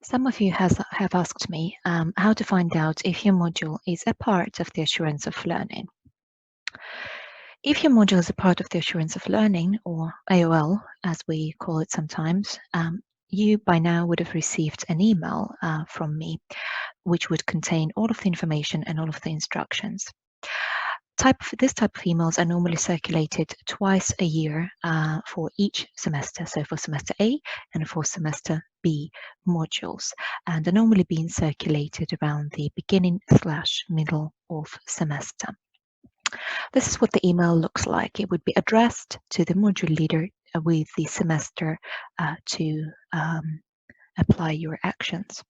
Some of you have asked me how to find out if your module is a part of the assurance of learning. If your module is a part of the assurance of learning, or AoL as we call it sometimes, you by now would have received an email from me which would contain all of the information and all of the instructions. This type of emails are normally circulated twice a year for each semester, so for semester A and for semester B modules, and are normally being circulated around the beginning/middle of semester. This is what the email looks like. It would be addressed to the module leader with the semester to apply your actions.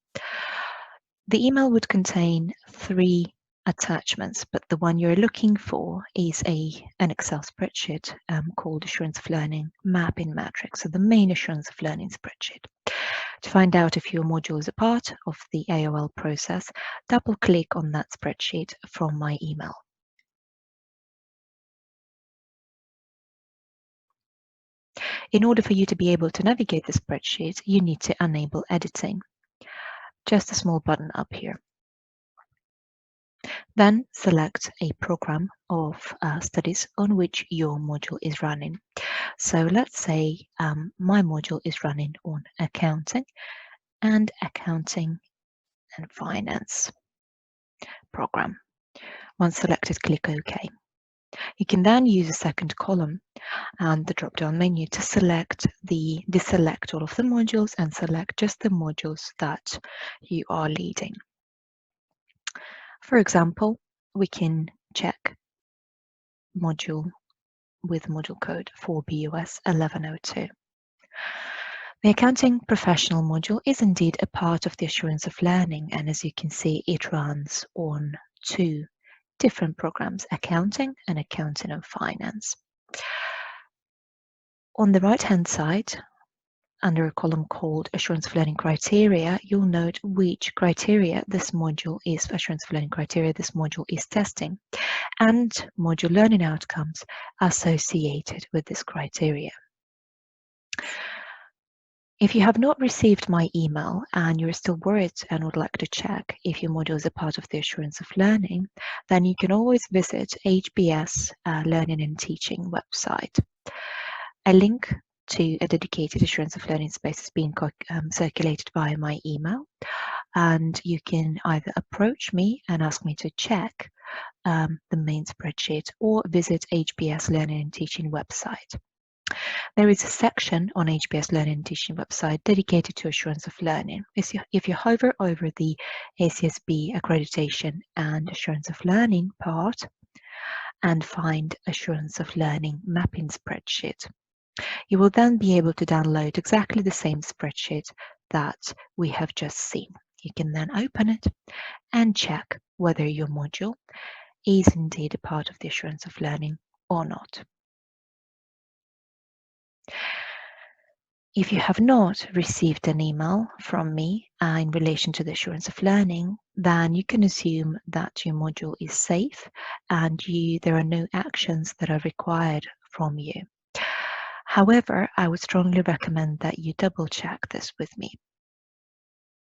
The email would contain 3 attachments, but the one you're looking for is an Excel spreadsheet called Assurance of Learning Mapping Matrix, so the main Assurance of Learning spreadsheet. To find out if your module is a part of the AoL process, double-click on that spreadsheet from my email. In order for you to be able to navigate the spreadsheet, you need to enable editing. Just a small button up here. Then select a program of studies on which your module is running. So let's say my module is running on accounting and finance program. Once selected, click OK. You can then use a second column and the drop-down menu to deselect all of the modules and select just the modules that you are leading. For example, we can check module with module code 4BUS 1102. The Accounting Professional module is indeed a part of the Assurance of Learning, and as you can see, it runs on 2 different programs, Accounting and Accounting and Finance. On the right-hand side, under a column called Assurance of Learning Criteria, you'll note which criteria this module is, Assurance of Learning Criteria this module is testing, and module learning outcomes associated with this criteria. If you have not received my email and you're still worried and would like to check if your module is a part of the Assurance of Learning, then you can always visit HBS Learning and Teaching website. A link to a dedicated Assurance of Learning space is being circulated via my email, and you can either approach me and ask me to check the main spreadsheet or visit HBS Learning and Teaching website. There is a section on HBS Learning and Teaching website dedicated to Assurance of Learning. If you hover over the ACSB Accreditation and Assurance of Learning part and find Assurance of Learning Mapping Spreadsheet, you will then be able to download exactly the same spreadsheet that we have just seen. You can then open it and check whether your module is indeed a part of the Assurance of Learning or not. If you have not received an email from me in relation to the Assurance of Learning, then you can assume that your module is safe and there are no actions that are required from you. However, I would strongly recommend that you double check this with me.